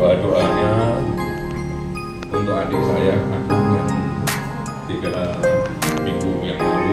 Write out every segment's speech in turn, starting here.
doa-doanya untuk adik saya yang 3 minggu yang lalu.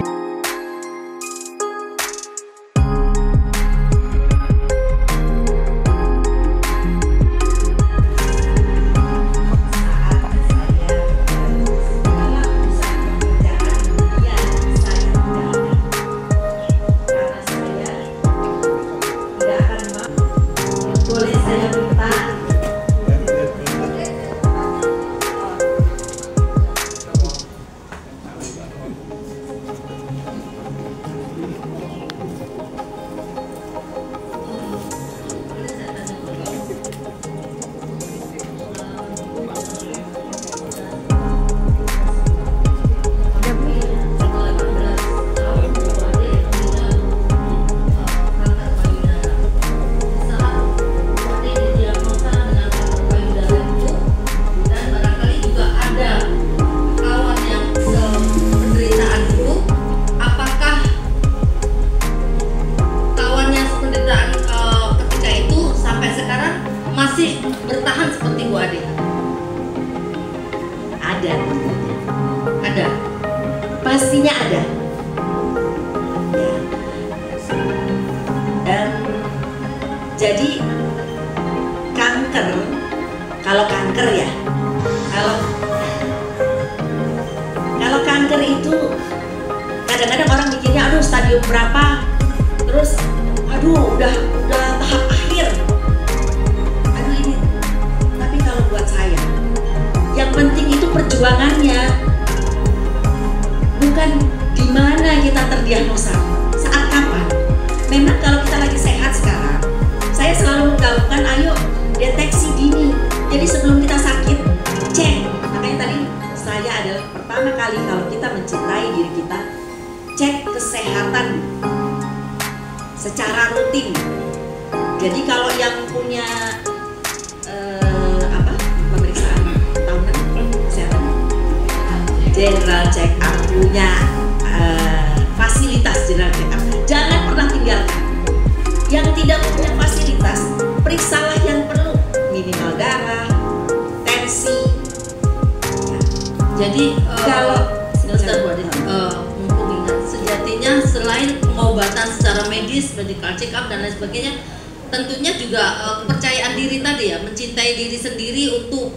Bertahan seperti Bu Ade? Ada, pastinya ada. Ya. Jadi kanker, kalau kanker ya, kalau kanker itu kadang-kadang orang mikirnya, aduh stadium berapa, terus aduh udah tahap akhir. Buat saya, yang penting itu perjuangannya, bukan di mana kita terdiagnosa, saat kapan. Memang kalau kita lagi sehat sekarang, saya selalu menggaungkan ayo deteksi dini. Jadi sebelum kita sakit, cek. Makanya tadi saya adalah pertama kali kalau kita mencintai diri kita, cek kesehatan secara rutin. Jadi kalau yang punya general check up, punya fasilitas general check up, jangan pernah tinggalkan. Yang tidak punya fasilitas, periksalah yang perlu, minimal darah, tensi. Jadi kalau mumpung ingat, sejatinya selain pengobatan secara medis, medical check up dan lain sebagainya, tentunya juga kepercayaan diri tadi ya, mencintai diri sendiri untuk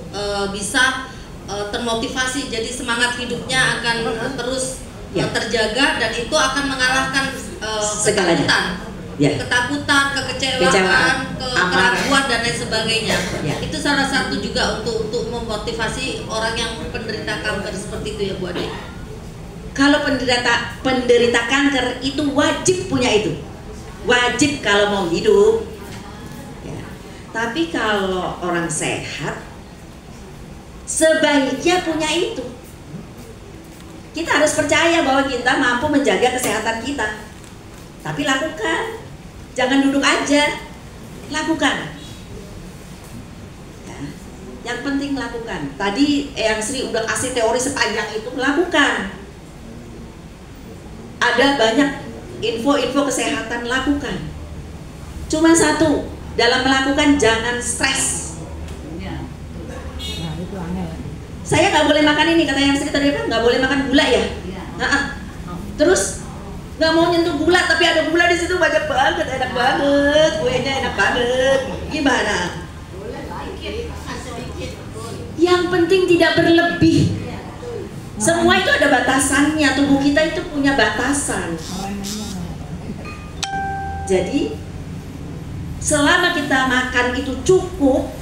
bisa termotivasi, jadi semangat hidupnya akan terus terjaga, dan itu akan mengalahkan ketakutan, kekecewaan, keraguan dan lain sebagainya. Itu salah satu juga untuk memotivasi orang yang penderita kanker seperti itu ya Bu Ade. Kalau penderita kanker itu wajib punya itu, wajib kalau mau hidup. Ya. Tapi kalau orang sehat sebaiknya punya itu. Kita harus percaya bahwa kita mampu menjaga kesehatan kita. Tapi lakukan, jangan duduk aja, lakukan. Ya. Yang penting lakukan. Tadi yang Sri udah kasih teori sepanjang itu, lakukan. Ada banyak info-info kesehatan, lakukan. Cuma satu, dalam melakukan jangan stres. Saya nggak boleh makan ini, kata yang Sri tadi apa? Nggak boleh makan gula ya? Terus nggak mau nyentuh gula, tapi ada gula di situ banyak banget, enak banget, kuenya enak banget. Gimana? Yang penting tidak berlebih. Semua itu ada batasannya, tubuh kita itu punya batasan. Jadi selama kita makan itu cukup,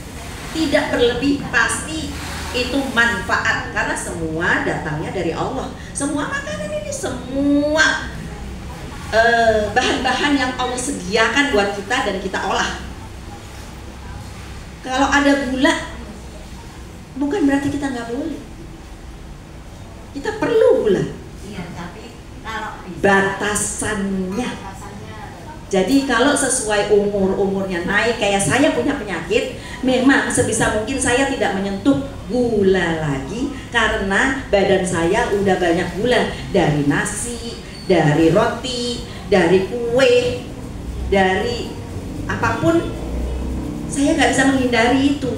tidak berlebih, pasti itu manfaat, karena semua datangnya dari Allah. Semua makanan ini, semua bahan-bahan yang Allah sediakan buat kita dan kita olah. Kalau ada gula, bukan berarti kita nggak boleh. Kita perlu gula. Iya, tapi kalau batasannya. Jadi kalau sesuai umurnya naik, kayak saya punya penyakit, memang sebisa mungkin saya tidak menyentuh gula lagi, karena badan saya udah banyak gula dari nasi, dari roti, dari kue, dari apapun. Saya nggak bisa menghindari itu.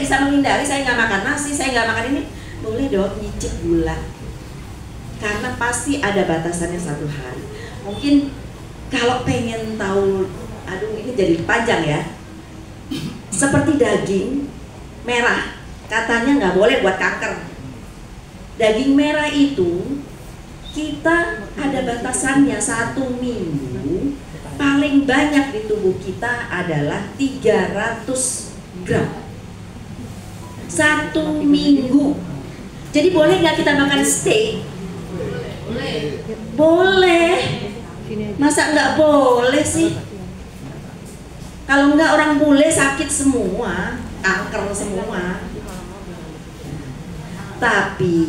bisa menghindari, saya nggak makan nasi, saya nggak makan ini, boleh dong nyicip gula. Karena pasti ada batasannya satu hari. Mungkin kalau pengen tahu, aduh ini jadi panjang ya. Seperti daging merah, katanya nggak boleh buat kanker. Daging merah itu kita ada batasannya, 1 minggu paling banyak di tubuh kita adalah 300 gram 1 minggu. Jadi boleh nggak kita makan steak? Boleh. Masa nggak boleh sih? Kalau nggak orang bule sakit semua, kanker semua. Tapi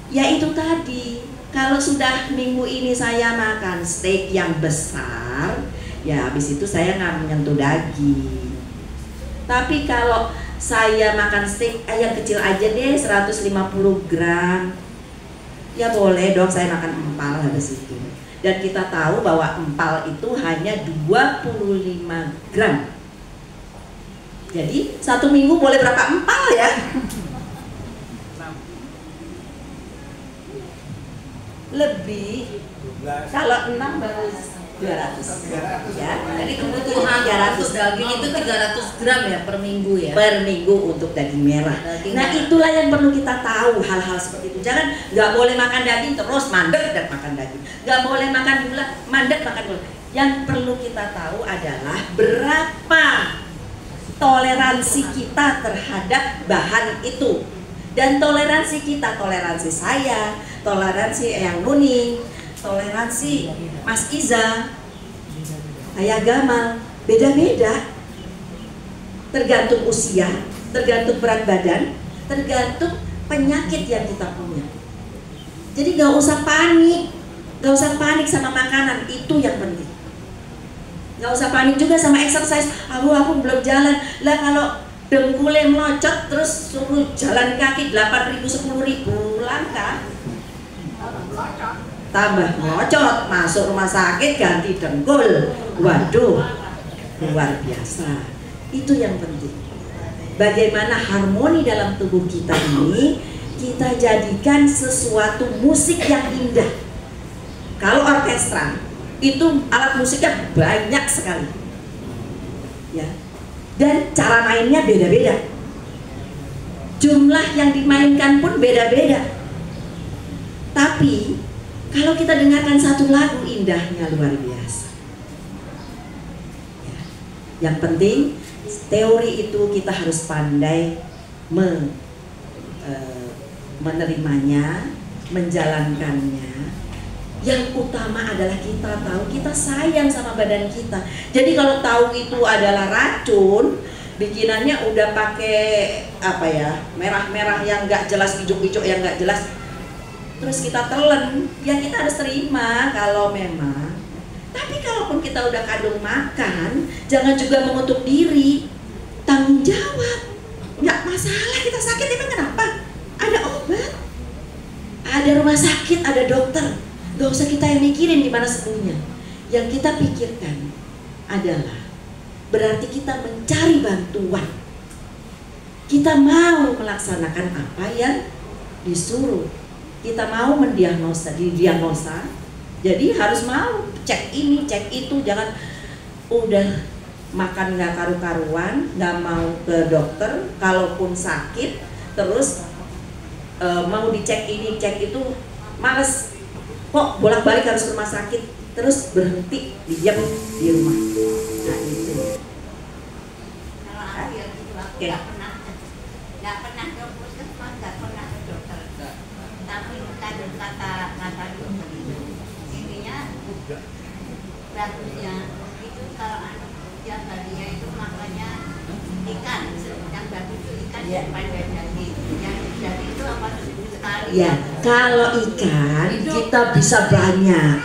ya itu tadi, kalau sudah minggu ini saya makan steak yang besar, ya habis itu saya nggak menyentuh daging. Tapi kalau saya makan steak yang kecil aja deh, 150 gram, ya boleh dong saya makan empal habis itu. Dan kita tahu bahwa empal itu hanya 25 gram. Jadi 1 minggu boleh berapa empal ya? Lebih. Kalau 6 baru 200 ya. Jadi kebutuhan 300 daging itu 300 gram ya per minggu ya. Per minggu untuk daging merah. Nah itulah yang perlu kita tahu, hal-hal seperti itu. Jangan nggak boleh makan daging terus mandek dan makan daging. Nggak boleh makan gula, mandek makan gula. Yang perlu kita tahu adalah berapa toleransi kita terhadap bahan itu. Dan toleransi kita, toleransi saya, toleransi Eyang Nuning, toleransi Mas Iza, Ayah Gamal, beda-beda. Tergantung usia, tergantung berat badan, tergantung penyakit yang kita punya. Jadi gak usah panik sama makanan, itu yang penting. Gak usah panik juga sama exercise. Aku belum jalan. Lah kalau dengkulnya melocot terus suruh jalan kaki 8.000 10.000 langkah, tambah melocot, masuk rumah sakit ganti dengkul. Waduh, luar biasa. Itu yang penting. Bagaimana harmoni dalam tubuh kita ini kita jadikan sesuatu musik yang indah. Kalau orkestra itu alat musiknya banyak sekali, ya. Dan cara mainnya beda-beda. Jumlah yang dimainkan pun beda-beda. Tapi kalau kita dengarkan satu lagu, indahnya luar biasa. Ya. Yang penting teori itu kita harus pandai menerimanya, menjalankannya. Yang utama adalah kita tahu, kita sayang sama badan kita. Jadi kalau tahu itu adalah racun, bikinannya udah pakai apa ya, merah-merah yang nggak jelas, hijau-hijau yang nggak jelas, terus kita telan, ya kita harus terima kalau memang. Tapi kalaupun kita udah kadung makan, jangan juga mengutuk diri, tanggung jawab. Nggak masalah kita sakit, emang kenapa? Ada obat, ada rumah sakit, ada dokter. Gak usah kita yang mikirin gimana sembuhnya. Yang kita pikirkan adalah berarti kita mencari bantuan. Kita mau melaksanakan apa yang disuruh. Kita mau didiagnosa. Jadi harus mau cek ini, cek itu. Jangan udah makan nggak karu-karuan, nggak mau ke dokter. Kalaupun sakit, terus mau dicek ini, cek itu, males. Kok bolak-balik harus ke rumah sakit, terus berhenti diam di rumah. Nah itu. Kalau aku ya gitu, aku nggak pernah ke puskesmas, nggak pernah ke dokter. Tapi kata dokter itu intinya bagusnya itu kalau anak tiap harinya itu makannya ikan, yang bagus itu ikan daripada daging. Yang daging itu apa sekali. Ya, kalau ikan kita bisa banyak,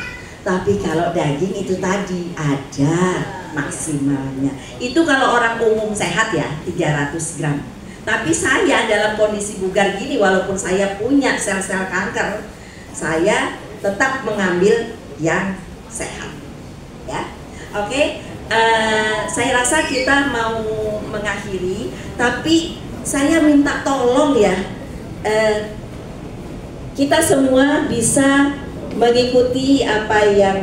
tapi kalau daging itu tadi ada maksimalnya. Itu kalau orang umum sehat ya 300 gram. Tapi saya dalam kondisi bugar gini, walaupun saya punya sel-sel kanker, saya tetap mengambil yang sehat. Ya, oke. Saya rasa kita mau mengakhiri, tapi saya minta tolong ya, kita semua bisa mengikuti apa yang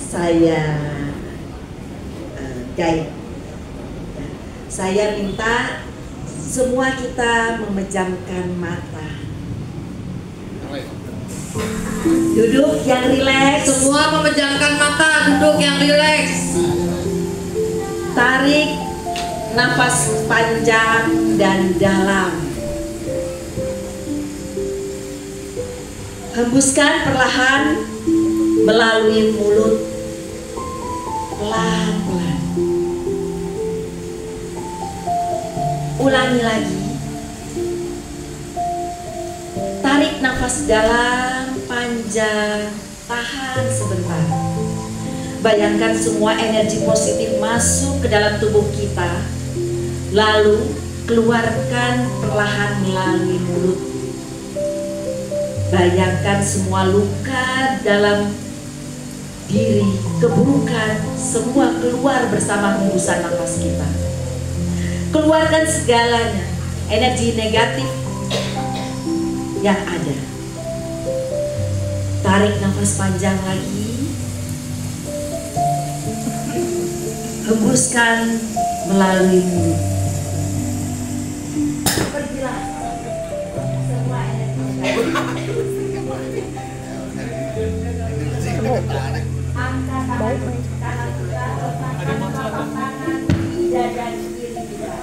saya guide. Saya minta semua kita memejamkan mata. Duduk yang rileks. Semua memejamkan mata, duduk yang rileks. Tarik nafas panjang dan dalam. Hembuskan perlahan melalui mulut. Pelan-pelan. Ulangi lagi. Tarik nafas dalam, panjang, tahan sebentar. Bayangkan semua energi positif masuk ke dalam tubuh kita, lalu keluarkan perlahan melalui mulut. Bayangkan semua luka dalam diri, keburukan, semua keluar bersama hembusan nafas kita. Keluarkan segalanya, energi negatif yang ada. Tarik nafas panjang lagi. Hembuskan melalui mulut. Pergilah semua energi negatif. Angkat tangan kita, letakkan tangan di dada kiri kita.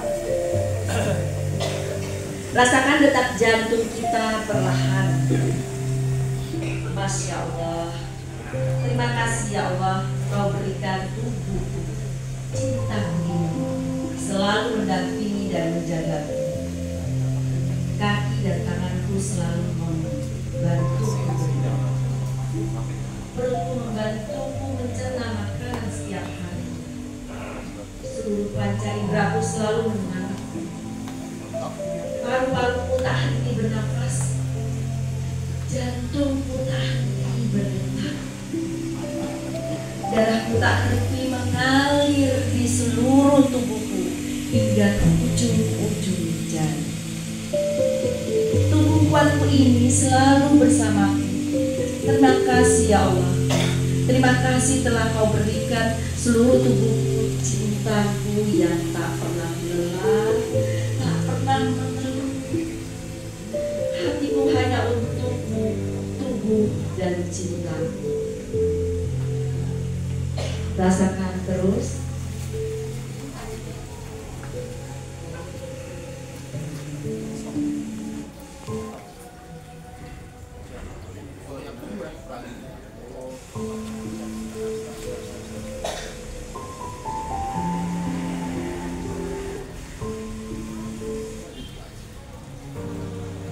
Rasakan detak jantung kita perlahan. Masya Allah. Terima kasih ya Allah, Kau berikan tubuhku cintamu ini selalu mendampingi dan menjagaku. Kaki dan tanganku selalu membantuku. Perutku membantuku mencerna makanan setiap hari. Seluruh panca inderaku selalu menemaniku. Paru-paruku tak henti bernafas. Jantungku tak henti berdetak. Darahku tak henti mengalir di seluruh tubuhku hingga ke ujung-ujung jari. Tubuh kuatku ini selalu bersamaku. Terima kasih ya Allah. Terima kasih telah Kau berikan seluruh tubuhku cintaku yang tak pernah lelah, tak pernah mengeluh. Hatiku hanya untukmu, tubuh dan cintaku. Rasakan terus.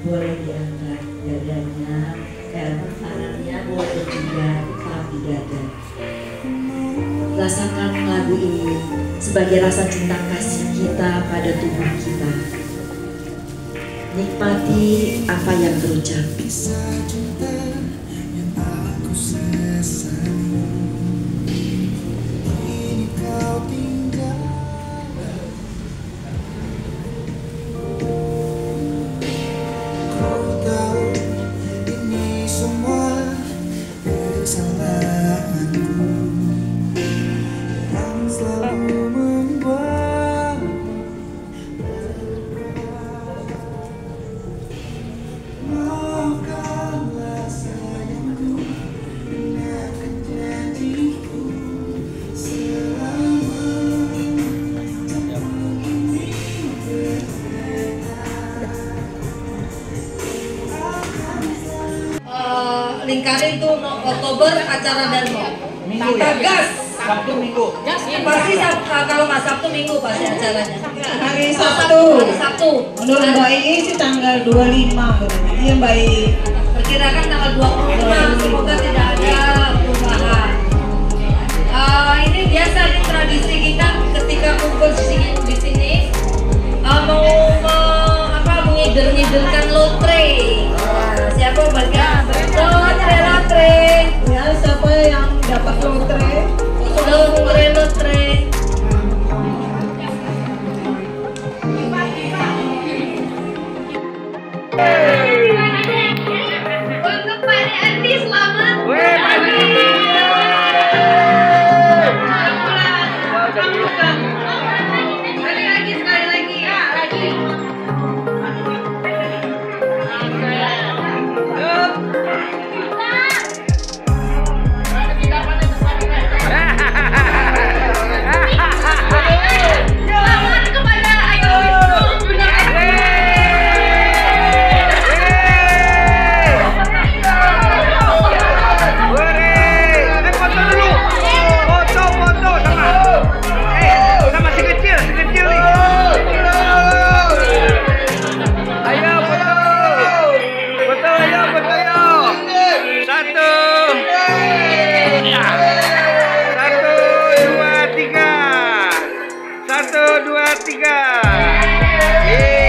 Boleh diangkat dadanya, tangannya boleh juga di dada. Rasakan lagu ini sebagai rasa cinta kasih kita pada tubuh kita. Nikmati apa yang terucap. Lingkarin tuh Oktober acara Darmo. Kita gas. Sabtu Minggu. Pasti kalau nggak Sabtu Minggu pasti acaranya. Hari Sabtu. Hari Sabtu. Menurut Mbak ini sih tanggal 25. Iya Mbak I. Perkirakan tanggal 25. Semoga tidak ada perubahan. Ini biasa di tradisi kita ketika kumpul di sini mau mengider-ngiderkan lotre. Siapa bagian lotre? Ya siapa yang dapat lotre 2, 3.